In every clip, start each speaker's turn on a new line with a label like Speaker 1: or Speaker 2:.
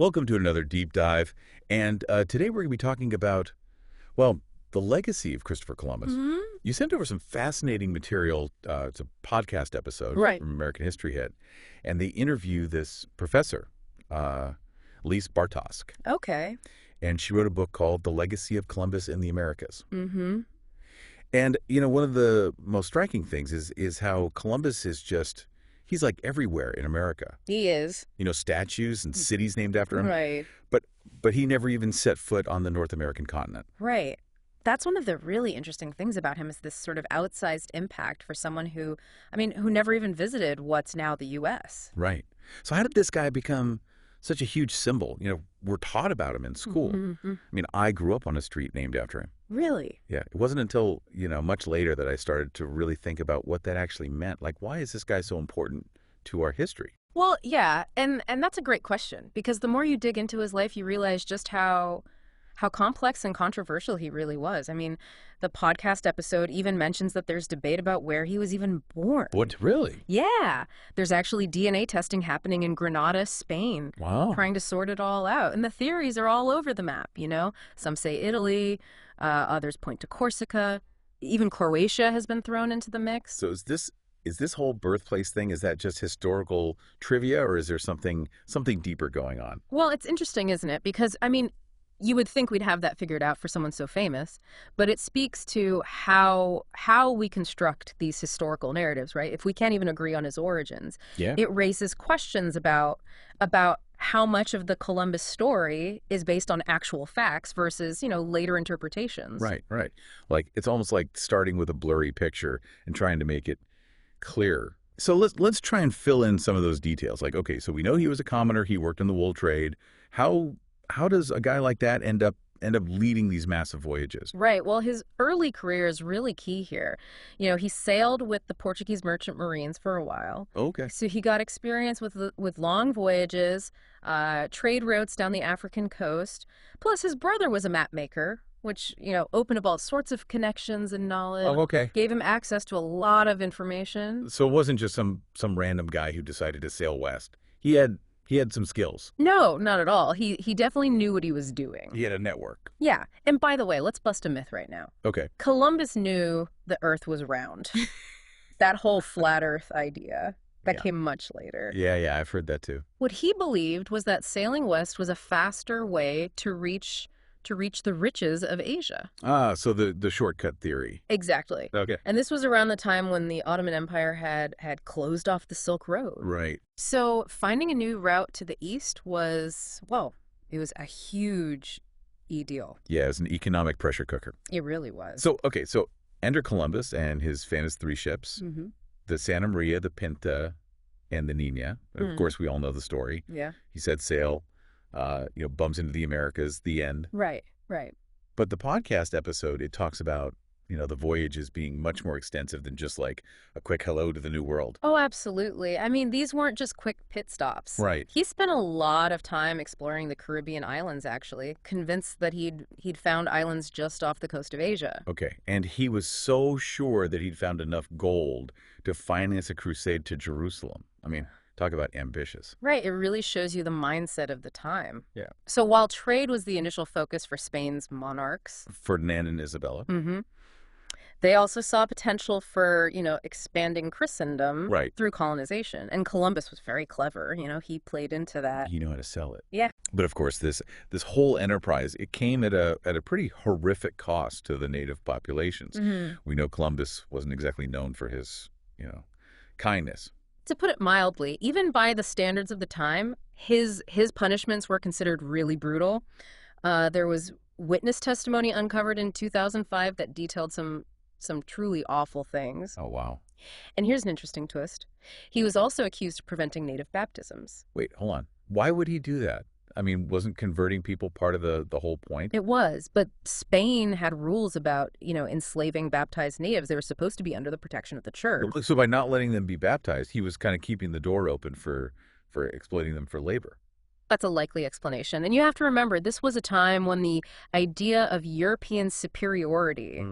Speaker 1: Welcome to another deep dive. And today we're going to be talking about, well, the legacy of Christopher Columbus.
Speaker 2: Hmm.
Speaker 1: You sent over some fascinating material. It's a podcast episode
Speaker 2: Right.
Speaker 1: from American History Hit. And they interview this professor, Lise Bartosk.
Speaker 2: Okay.
Speaker 1: And she wrote a book called The Legacy of Columbus in the Americas.
Speaker 2: Mm-hmm.
Speaker 1: And, one of the most striking things is how Columbus is just, he's like everywhere in America.
Speaker 2: He is.
Speaker 1: Statues and cities named after him.
Speaker 2: Right.
Speaker 1: But he never even set foot on the North American continent.
Speaker 2: Right. That's one of the really interesting things about him is this sort of outsized impact for someone who never even visited what's now the U.S.
Speaker 1: Right. So how did this guy become such a huge symbol? We're taught about him in school.
Speaker 2: Mm-hmm.
Speaker 1: I grew up on a street named after him.
Speaker 2: Really?
Speaker 1: Yeah. It wasn't until, much later that I started to really think about what that actually meant. Like, why is this guy so important to our history?
Speaker 2: Well, yeah, and that's a great question because the more you dig into his life, you realize just how complex and controversial he really was. The podcast episode even mentions that there's debate about where he was even born.
Speaker 1: What, really?
Speaker 2: Yeah, there's actually DNA testing happening in Granada, Spain.
Speaker 1: Wow.
Speaker 2: Trying to sort it all out. And the theories are all over the map, Some say Italy, others point to Corsica. Even Croatia has been thrown into the mix.
Speaker 1: So is this whole birthplace thing, is that just historical trivia, or is there something deeper going on?
Speaker 2: Well, it's interesting, isn't it? Because, you would think we'd have that figured out for someone so famous, but it speaks to how we construct these historical narratives, right? If we can't even agree on his origins,
Speaker 1: Yeah.
Speaker 2: it raises questions about how much of the Columbus story is based on actual facts versus, later interpretations.
Speaker 1: Right. Like, it's almost like starting with a blurry picture and trying to make it clear. So let's try and fill in some of those details. Like, okay, so we know he was a commoner, he worked in the wool trade. How does a guy like that end up leading these massive voyages?
Speaker 2: Right. Well, his early career is really key here. He sailed with the Portuguese merchant marines for a while.
Speaker 1: Okay.
Speaker 2: So he got experience with long voyages, trade routes down the African coast. Plus, his brother was a map maker, which, opened up all sorts of connections and knowledge.
Speaker 1: Oh, okay.
Speaker 2: Gave him access to a lot of information.
Speaker 1: So it wasn't just some random guy who decided to sail west. He had some skills.
Speaker 2: No, not at all. He definitely knew what he was doing.
Speaker 1: He had a network.
Speaker 2: Yeah. And by the way, let's bust a myth right now.
Speaker 1: Okay.
Speaker 2: Columbus knew the Earth was round. That whole flat Earth idea, that came much later.
Speaker 1: Yeah, I've heard that too.
Speaker 2: What he believed was that sailing west was a faster way to reach the riches of Asia.
Speaker 1: Ah, so the shortcut theory.
Speaker 2: Exactly.
Speaker 1: Okay.
Speaker 2: And this was around the time when the Ottoman Empire had closed off the Silk Road.
Speaker 1: Right.
Speaker 2: So finding a new route to the east was, well, it was a huge deal.
Speaker 1: Yeah, it was an economic pressure cooker.
Speaker 2: It really was.
Speaker 1: So enter Columbus and his famous 3 ships,
Speaker 2: Mm-hmm.
Speaker 1: the Santa Maria, the Pinta, and the Nina. Of course, we all know the story.
Speaker 2: Yeah.
Speaker 1: He set sail, bumps into the Americas, the end.
Speaker 2: Right.
Speaker 1: But the podcast episode, it talks about, the voyages being much more extensive than just like a quick hello to the New World.
Speaker 2: Oh, absolutely. These weren't just quick pit stops.
Speaker 1: Right.
Speaker 2: He spent a lot of time exploring the Caribbean islands, actually, convinced that he'd found islands just off the coast of Asia.
Speaker 1: Okay. And he was so sure that he'd found enough gold to finance a crusade to Jerusalem. Talk about ambitious.
Speaker 2: Right. It really shows you the mindset of the time.
Speaker 1: Yeah.
Speaker 2: So while trade was the initial focus for Spain's monarchs,
Speaker 1: Ferdinand and Isabella.
Speaker 2: Mm-hmm. They also saw potential for, expanding Christendom
Speaker 1: Right.
Speaker 2: through colonization. And Columbus was very clever. He played into that.
Speaker 1: You know how to sell it.
Speaker 2: Yeah.
Speaker 1: But of course, this whole enterprise, it came at a pretty horrific cost to the native populations.
Speaker 2: Mm-hmm.
Speaker 1: We know Columbus wasn't exactly known for his, kindness.
Speaker 2: To put it mildly, even by the standards of the time, his punishments were considered really brutal. There was witness testimony uncovered in 2005 that detailed some truly awful things.
Speaker 1: Oh, wow.
Speaker 2: And here's an interesting twist. He was also accused of preventing native baptisms.
Speaker 1: Wait, hold on. Why would he do that? Wasn't converting people part of the whole point?
Speaker 2: It was, but Spain had rules about, enslaving baptized natives. They were supposed to be under the protection of the church.
Speaker 1: So by not letting them be baptized, he was kind of keeping the door open for exploiting them for labor.
Speaker 2: That's a likely explanation. And you have to remember, this was a time when the idea of European superiority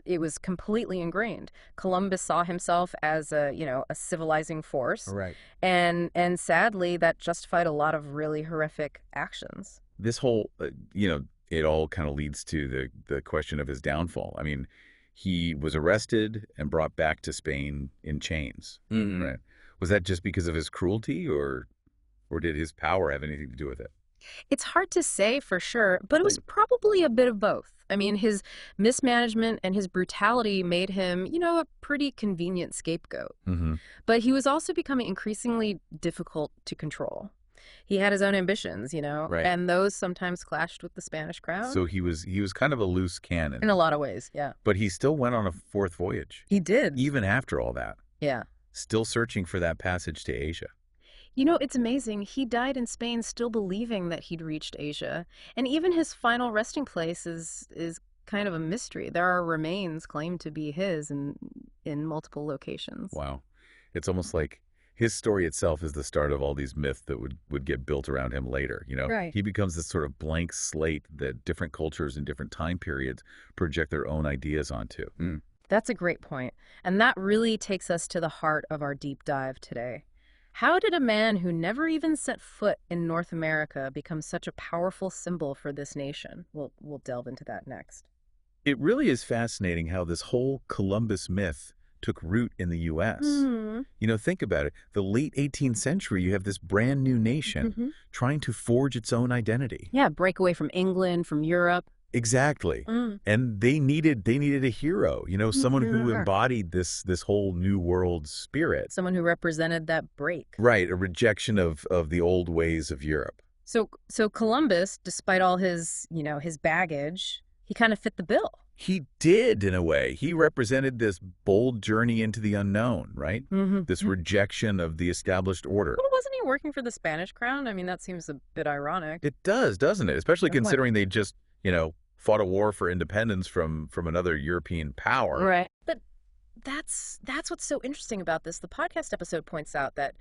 Speaker 2: it was completely ingrained. Columbus saw himself as a civilizing force.
Speaker 1: Right.
Speaker 2: And sadly, that justified a lot of really horrific actions.
Speaker 1: This whole, it all kind of leads to the question of his downfall. I mean, he was arrested and brought back to Spain in chains. Right. Was that just because of his cruelty, or did his power have anything to do with it?
Speaker 2: It's hard to say for sure, but it was probably a bit of both. I mean, his mismanagement and his brutality made him, a pretty convenient scapegoat. But he was also becoming increasingly difficult to control. He had his own ambitions,
Speaker 1: Right.
Speaker 2: and those sometimes clashed with the Spanish crown.
Speaker 1: So he was kind of a loose cannon.
Speaker 2: In a lot of ways, yeah.
Speaker 1: But he still went on a fourth voyage.
Speaker 2: He did.
Speaker 1: Even after all that.
Speaker 2: Yeah.
Speaker 1: Still searching for that passage to Asia.
Speaker 2: It's amazing. He died in Spain still believing that he'd reached Asia. And even his final resting place is kind of a mystery. There are remains claimed to be his in multiple locations.
Speaker 1: Wow. It's almost like his story itself is the start of all these myths that would get built around him later.
Speaker 2: Right.
Speaker 1: He becomes this sort of blank slate that different cultures in different time periods project their own ideas onto.
Speaker 2: That's a great point. And that really takes us to the heart of our deep dive today. How did a man who never even set foot in North America become such a powerful symbol for this nation? We'll delve into that next.
Speaker 1: It really is fascinating how this whole Columbus myth took root in the U.S. Think about it. The late 18th century, you have this brand new nation trying to forge its own identity.
Speaker 2: Yeah, break away from England, from Europe.
Speaker 1: Exactly. And they needed a hero, someone who embodied this whole new world spirit.
Speaker 2: Someone who represented that break.
Speaker 1: Right, a rejection of the old ways of Europe.
Speaker 2: So Columbus, despite all his baggage, he kind of fit the bill.
Speaker 1: He did, in a way. He represented this bold journey into the unknown, right? This rejection of the established order.
Speaker 2: Well, wasn't he working for the Spanish crown? I mean, that seems a bit ironic.
Speaker 1: It does, doesn't it? Especially considering they just, fought a war for independence from another European power.
Speaker 2: Right. But that's what's so interesting about this. The podcast episode points out that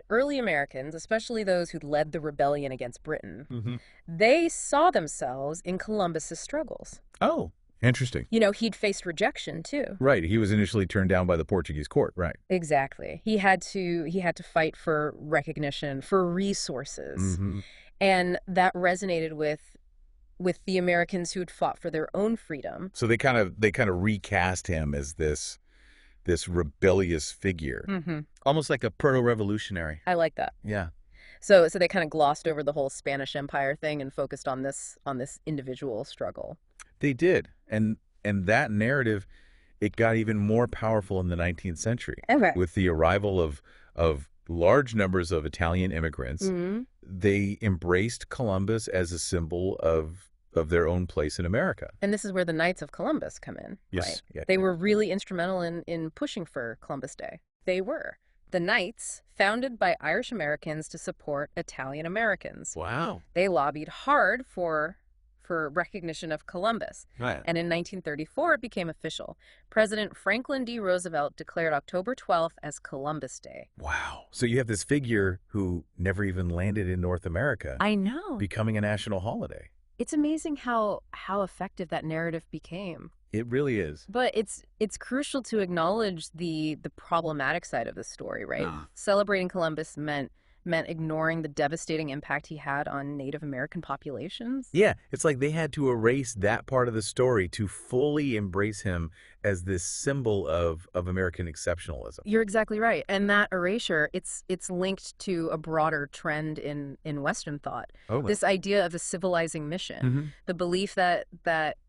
Speaker 2: early Americans, especially those who led the rebellion against Britain, they saw themselves in Columbus's struggles.
Speaker 1: Oh, interesting.
Speaker 2: He'd faced rejection too.
Speaker 1: Right. He was initially turned down by the Portuguese court. Right.
Speaker 2: Exactly. He had to fight for recognition, for resources. And that resonated with the Americans who had fought for their own freedom.
Speaker 1: So they kind of recast him as this rebellious figure, almost like a proto-revolutionary.
Speaker 2: I like that.
Speaker 1: Yeah.
Speaker 2: So they kind of glossed over the whole Spanish Empire thing and focused on this individual struggle.
Speaker 1: They did, and that narrative, it got even more powerful in the 19th century with the arrival of large numbers of Italian immigrants. They embraced Columbus as a symbol of their own place in America.
Speaker 2: And this is where the Knights of Columbus come in.
Speaker 1: Yes.
Speaker 2: Right?
Speaker 1: Yeah.
Speaker 2: They were really instrumental in pushing for Columbus Day. They were. The Knights, founded by Irish Americans to support Italian Americans.
Speaker 1: Wow.
Speaker 2: They lobbied hard for recognition of Columbus.
Speaker 1: Right.
Speaker 2: And in 1934, it became official. President Franklin D. Roosevelt declared October 12th as Columbus Day.
Speaker 1: Wow. So you have this figure who never even landed in North America.
Speaker 2: I know.
Speaker 1: Becoming a national holiday.
Speaker 2: It's amazing how effective that narrative became.
Speaker 1: It really is.
Speaker 2: But it's crucial to acknowledge the problematic side of the story, right? Celebrating Columbus meant ignoring the devastating impact he had on Native American populations.
Speaker 1: Yeah, it's like they had to erase that part of the story to fully embrace him as this symbol of American exceptionalism.
Speaker 2: You're exactly right. And that erasure, it's linked to a broader trend in Western thought. This idea of a civilizing mission, the belief that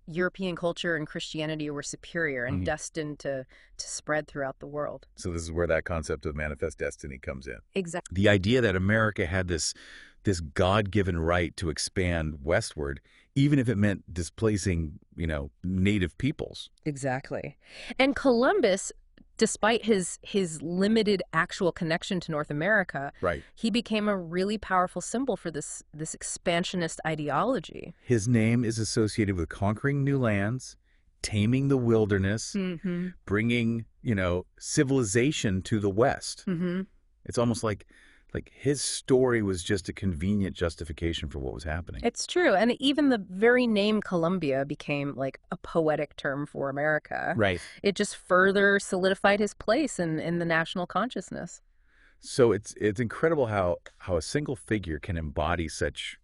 Speaker 2: European culture and Christianity were superior and destined to spread throughout the world.
Speaker 1: So this is where that concept of manifest destiny comes in.
Speaker 2: Exactly.
Speaker 1: The idea that America had this God-given right to expand westward, even if it meant displacing, native peoples.
Speaker 2: Exactly. And Columbus, despite his limited actual connection to North America,
Speaker 1: right,
Speaker 2: he became a really powerful symbol for this expansionist ideology.
Speaker 1: His name is associated with conquering new lands, taming the wilderness, bringing, civilization to the West. It's almost like Like his story was just a convenient justification for what was happening.
Speaker 2: It's true. And even the very name Columbia became like a poetic term for America.
Speaker 1: Right.
Speaker 2: It just further solidified his place in the national consciousness.
Speaker 1: So it's incredible how a single figure can embody such,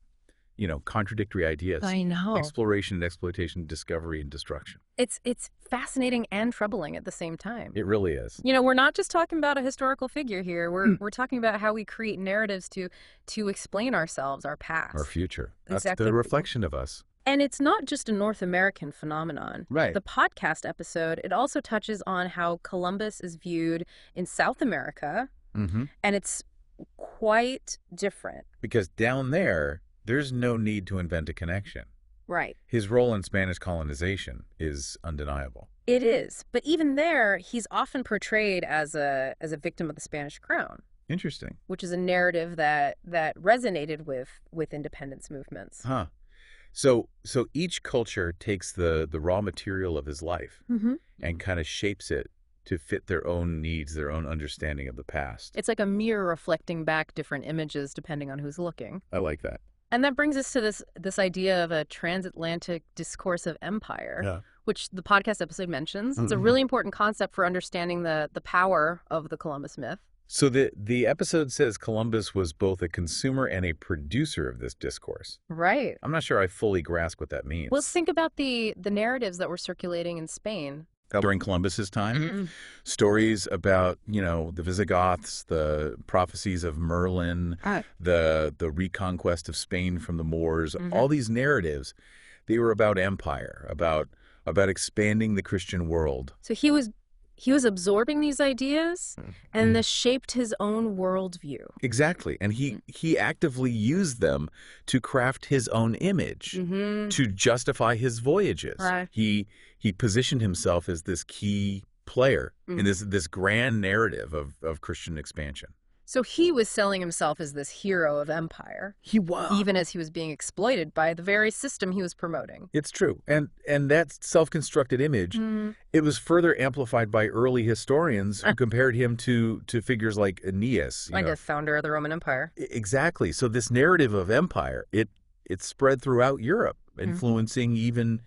Speaker 1: contradictory ideas.
Speaker 2: I know.
Speaker 1: Exploration and exploitation, discovery and destruction.
Speaker 2: It's fascinating and troubling at the same time.
Speaker 1: It really is.
Speaker 2: We're not just talking about a historical figure here. We're talking about how we create narratives to explain ourselves, our past.
Speaker 1: Our future. That's
Speaker 2: Exactly.
Speaker 1: the reflection of us.
Speaker 2: And it's not just a North American phenomenon.
Speaker 1: Right.
Speaker 2: The podcast episode, it also touches on how Columbus is viewed in South America,
Speaker 1: Mm-hmm.
Speaker 2: and it's quite different.
Speaker 1: Because down there's no need to invent a connection.
Speaker 2: Right.
Speaker 1: His role in Spanish colonization is undeniable.
Speaker 2: It is. But even there, he's often portrayed as a victim of the Spanish crown,
Speaker 1: Interesting.
Speaker 2: which is a narrative that resonated with independence movements.
Speaker 1: Huh. So each culture takes the raw material of his life
Speaker 2: Mm-hmm.
Speaker 1: and kind of shapes it to fit their own needs, their own understanding of the past.
Speaker 2: It's like a mirror reflecting back different images depending on who's looking.
Speaker 1: I like that.
Speaker 2: And that brings us to this idea of a transatlantic discourse of empire,
Speaker 1: Yeah.
Speaker 2: which the podcast episode mentions. It's a really important concept for understanding the power of the Columbus myth.
Speaker 1: So the episode says Columbus was both a consumer and a producer of this discourse.
Speaker 2: Right.
Speaker 1: I'm not sure I fully grasp what that means.
Speaker 2: Well, think about the narratives that were circulating in Spain.
Speaker 1: During Columbus's time,
Speaker 2: Mm-hmm.
Speaker 1: stories about, the Visigoths, the prophecies of Merlin, the reconquest of Spain from the Moors,
Speaker 2: Mm-hmm.
Speaker 1: all these narratives, they were about empire, about expanding the Christian world.
Speaker 2: So he was absorbing these ideas, and this shaped his own worldview.
Speaker 1: Exactly. And he actively used them to craft his own image,
Speaker 2: Mm-hmm.
Speaker 1: to justify his voyages.
Speaker 2: Right.
Speaker 1: He positioned himself as this key player in this grand narrative of Christian expansion.
Speaker 2: So he was selling himself as this hero of empire,
Speaker 1: He was.
Speaker 2: even as he was being exploited by the very system he was promoting.
Speaker 1: It's true. And that self-constructed image, it was further amplified by early historians who compared him to figures like Aeneas.
Speaker 2: Like the founder of the Roman Empire.
Speaker 1: Exactly. So this narrative of empire, it spread throughout Europe, influencing even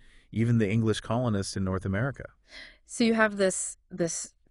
Speaker 1: the English colonists in North America.
Speaker 2: So you have this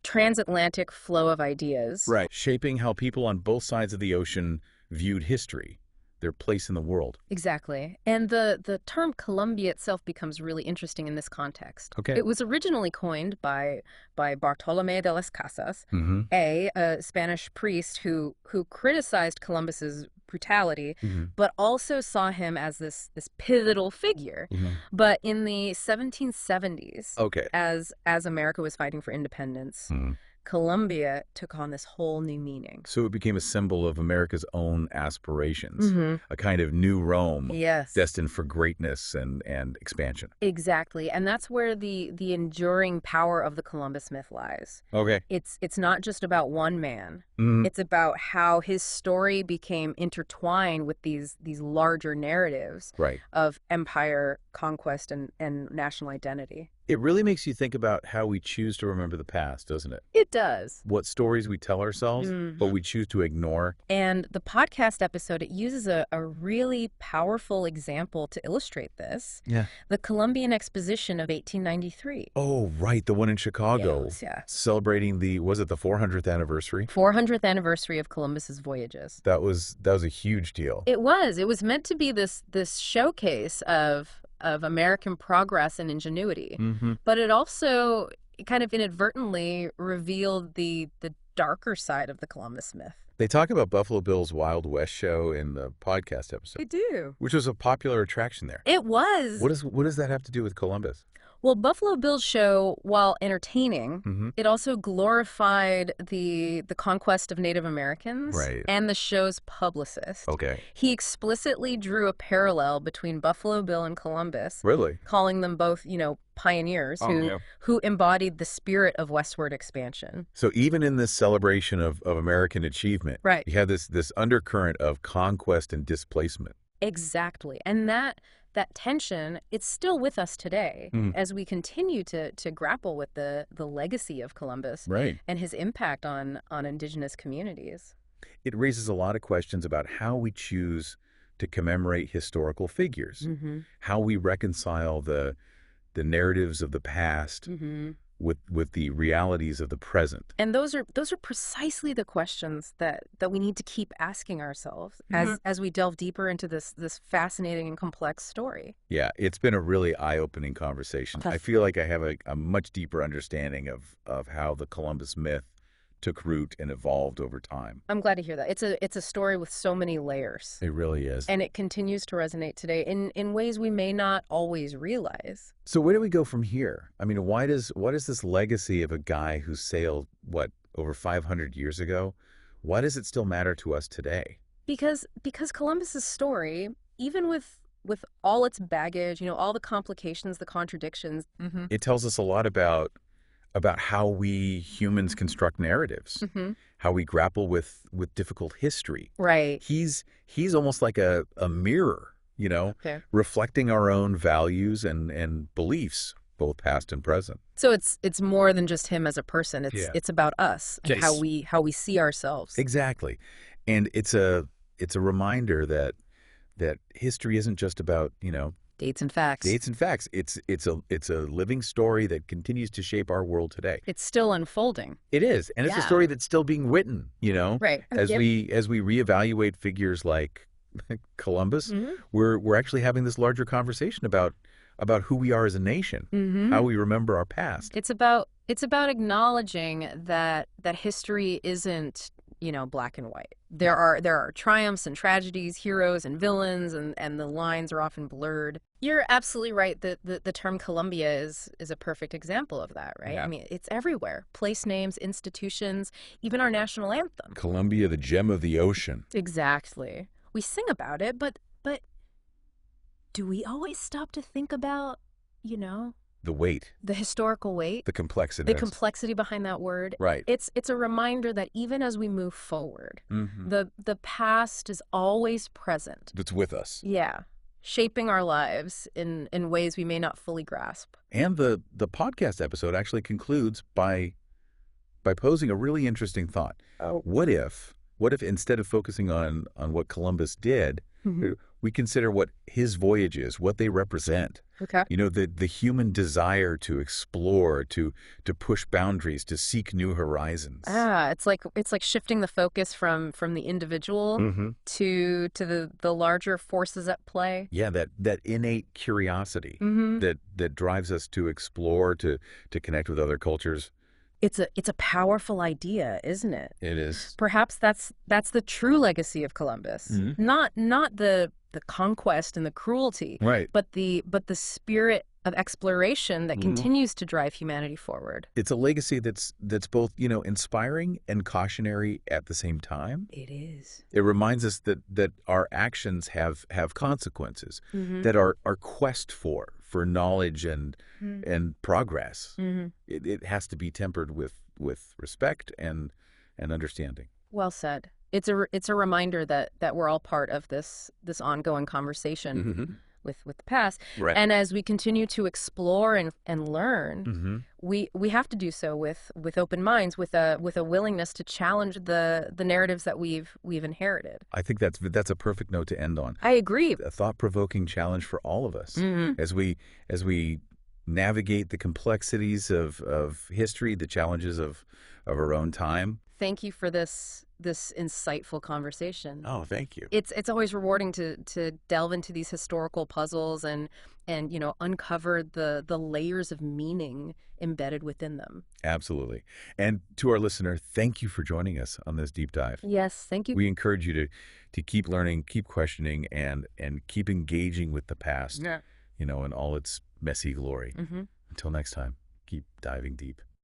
Speaker 2: transatlantic flow of ideas.
Speaker 1: Right. Shaping how people on both sides of the ocean viewed history, their place in the world.
Speaker 2: Exactly. And the term Columbia itself becomes really interesting in this context.
Speaker 1: Okay.
Speaker 2: It was originally coined by Bartolomé de las Casas,
Speaker 1: Mm-hmm.
Speaker 2: a Spanish priest who criticized Columbus's brutality,
Speaker 1: Mm-hmm.
Speaker 2: but also saw him as this pivotal figure.
Speaker 1: Mm-hmm.
Speaker 2: But in the 1770s,
Speaker 1: Okay.
Speaker 2: as America was fighting for independence,
Speaker 1: Mhm.
Speaker 2: Columbia took on this whole new meaning.
Speaker 1: So it became a symbol of America's own aspirations, a kind of new Rome,
Speaker 2: Yes.
Speaker 1: destined for greatness and expansion.
Speaker 2: Exactly. And that's where the enduring power of the Columbus myth lies.
Speaker 1: Okay.
Speaker 2: It's not just about one man.
Speaker 1: Mhm.
Speaker 2: It's about how his story became intertwined with these larger narratives
Speaker 1: Right.
Speaker 2: of empire, conquest, and national identity.
Speaker 1: It really makes you think about how we choose to remember the past, doesn't it?
Speaker 2: It does.
Speaker 1: What stories we tell ourselves, but we choose to ignore.
Speaker 2: And the podcast episode, it uses a really powerful example to illustrate this.
Speaker 1: Yeah.
Speaker 2: The Columbian Exposition of 1893.
Speaker 1: Oh, right. The one in Chicago.
Speaker 2: Yes, yeah.
Speaker 1: Celebrating the 400th anniversary?
Speaker 2: 400th anniversary of Columbus's voyages.
Speaker 1: That was a huge deal.
Speaker 2: It was meant to be this showcase of American progress and ingenuity.
Speaker 1: Mm-hmm.
Speaker 2: But it also kind of inadvertently revealed the darker side of the Columbus myth.
Speaker 1: They talk about Buffalo Bill's Wild West show in the podcast episode,
Speaker 2: do.
Speaker 1: which was a popular attraction there.
Speaker 2: It was.
Speaker 1: What does that have to do with Columbus?
Speaker 2: Well, Buffalo Bill's show, while entertaining,
Speaker 1: Mm-hmm.
Speaker 2: it also glorified the conquest of Native Americans
Speaker 1: Right.
Speaker 2: and the show's publicist.
Speaker 1: Okay.
Speaker 2: He explicitly drew a parallel between Buffalo Bill and Columbus,
Speaker 1: Really?
Speaker 2: calling them both, pioneers who embodied the spirit of westward expansion.
Speaker 1: So even in this celebration of American achievement,
Speaker 2: Right.
Speaker 1: you have this undercurrent of conquest and displacement.
Speaker 2: Exactly. And that tension, it's still with us today as we continue to grapple with the legacy of Columbus
Speaker 1: Right.
Speaker 2: and his impact on indigenous communities.
Speaker 1: it raises a lot of questions about how we choose to commemorate historical figures,
Speaker 2: Mm-hmm.
Speaker 1: how we reconcile the narratives of the past
Speaker 2: Mm-hmm.
Speaker 1: with the realities of the present.
Speaker 2: And those are precisely the questions that we need to keep asking ourselves as we delve deeper into this fascinating and complex story.
Speaker 1: Yeah, it's been a really eye-opening conversation. I feel like I have a much deeper understanding of how the Columbus myth took root and evolved over time.
Speaker 2: I'm glad to hear that. It's a story with so many layers,
Speaker 1: It really is.
Speaker 2: and it continues to resonate today in ways we may not always realize.
Speaker 1: So where do we go from here? I mean, what is this legacy of a guy who sailed, over 500 years ago? Why does it still matter to us today?
Speaker 2: Because Columbus's story, even with all its baggage, all the complications, the contradictions. Mm-hmm.
Speaker 1: It tells us a lot about how we humans construct narratives,
Speaker 2: Mm-hmm.
Speaker 1: how we grapple with difficult history.
Speaker 2: Right.
Speaker 1: He's almost like a mirror,
Speaker 2: Okay.
Speaker 1: reflecting our own values and beliefs, both past and present.
Speaker 2: So it's more than just him as a person. It's about us and
Speaker 1: Yes.
Speaker 2: how we see ourselves.
Speaker 1: Exactly. And it's a reminder that history isn't just about,
Speaker 2: Dates and facts.
Speaker 1: dates and facts. It's a living story that continues to shape our world today.
Speaker 2: It's still unfolding.
Speaker 1: It is. And it's a
Speaker 2: Yeah.
Speaker 1: story that's still being written,
Speaker 2: Right.
Speaker 1: as
Speaker 2: Yep.
Speaker 1: we reevaluate figures like Columbus,
Speaker 2: Mm-hmm.
Speaker 1: we're actually having this larger conversation about who we are as a nation,
Speaker 2: Mm-hmm.
Speaker 1: how we remember our past.
Speaker 2: It's about acknowledging that history isn't, black and white. There are triumphs and tragedies, heroes and villains, and the lines are often blurred. You're absolutely right that the term Columbia is a perfect example of that, right?
Speaker 1: Yeah.
Speaker 2: I mean, it's everywhere. Place names, institutions, even our national anthem.
Speaker 1: Columbia, the gem of the ocean.
Speaker 2: Exactly. We sing about it, but do we always stop to think about,
Speaker 1: The weight,
Speaker 2: the historical weight?
Speaker 1: the complexity.
Speaker 2: The complexity behind that word.
Speaker 1: Right.
Speaker 2: It's a reminder that even as we move forward,
Speaker 1: Mm-hmm.
Speaker 2: the past is always present.
Speaker 1: That's with us.
Speaker 2: Yeah. Shaping our lives in ways we may not fully grasp.
Speaker 1: And the podcast episode actually concludes by posing a really interesting thought.
Speaker 2: Oh.
Speaker 1: What if instead of focusing on what Columbus did, we consider what his voyages, what they represent?
Speaker 2: Okay.
Speaker 1: The human desire to explore, to push boundaries, to seek new horizons.
Speaker 2: It's like shifting the focus from the individual
Speaker 1: Mm-hmm.
Speaker 2: to the larger forces at play.
Speaker 1: Yeah, that innate curiosity
Speaker 2: Mm-hmm.
Speaker 1: that drives us to explore, to connect with other cultures.
Speaker 2: It's a powerful idea, isn't it?
Speaker 1: It is.
Speaker 2: Perhaps that's the true legacy of Columbus.
Speaker 1: Mhm.
Speaker 2: Not the conquest and the cruelty,
Speaker 1: Right.
Speaker 2: but the spirit of exploration that
Speaker 1: Mhm.
Speaker 2: continues to drive humanity forward.
Speaker 1: It's a legacy that's both, inspiring and cautionary at the same time.
Speaker 2: It is.
Speaker 1: It reminds us that our actions have consequences,
Speaker 2: Mm-hmm.
Speaker 1: that our quest for knowledge and progress,
Speaker 2: Mm-hmm.
Speaker 1: it has to be tempered with respect and understanding.
Speaker 2: Well said. It's a reminder that we're all part of this ongoing conversation
Speaker 1: Mm-hmm.
Speaker 2: with the past.
Speaker 1: Right.
Speaker 2: And as we continue to explore and learn,
Speaker 1: Mm-hmm.
Speaker 2: we have to do so with open minds, with a willingness to challenge the narratives that we've inherited.
Speaker 1: I think that's a perfect note to end on.
Speaker 2: I agree.
Speaker 1: A thought-provoking challenge for all of us
Speaker 2: Mhm.
Speaker 1: as we navigate the complexities of history, the challenges of our own time.
Speaker 2: Thank you for this insightful conversation.
Speaker 1: Oh, thank you.
Speaker 2: It's always rewarding to delve into these historical puzzles and uncover the layers of meaning embedded within them.
Speaker 1: Absolutely. And to our listener, thank you for joining us on this deep dive.
Speaker 2: Yes, thank you.
Speaker 1: We encourage you to keep learning, keep questioning, and keep engaging with the past,
Speaker 2: Yeah.
Speaker 1: in all its messy glory.
Speaker 2: Mm-hmm.
Speaker 1: Until next time, keep diving deep.